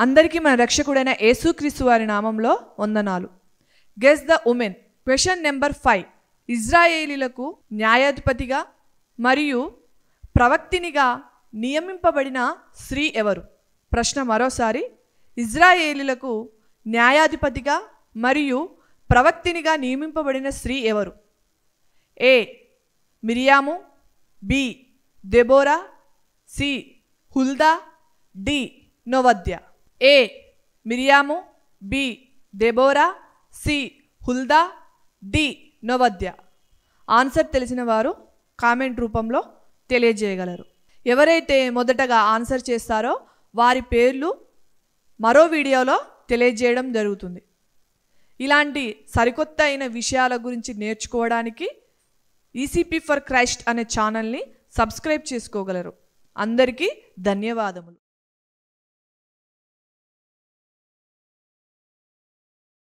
అందరికీ మన రక్షకుడైన యేసుక్రీస్తు వారి నామంలో వందనాలు. Guess the women. Question number 5. ఇజ్రాయేలీలకు న్యాయాధిపతిగా మరియు ప్రవక్తినిగా నియమింపబడిన స్త్రీ ఎవరు? ప్రశ్న మరోసారి. ఇజ్రాయేలీలకు న్యాయాధిపతిగా మరియు ప్రవక్తినిగా నియమింపబడిన స్త్రీ ఎవరు? ఏ మిరియాము, B Deborah, C Huldah, D Noadiah. A మిరియాము, B Deborah, C Huldah, D Noadiah. Answer తెలిసిన వారు కామెంట్ రూపంలో తెలియజేయగలరు. ఎవరైతే మొదటగా ఆన్సర్ చేస్తారో వారి పేర్లు మరో వీడియోలో తెలియజేయడం జరుగుతుంది. ఇలాంటి సరికొత్త అయిన విషయాల గురించి నేర్చుకోవడానికి ఈసీపీ ఫర్ క్రైస్ట్ అనే ఛానల్ని సబ్స్క్రైబ్ చేసుకోగలరు. అందరికీ ధన్యవాదములు.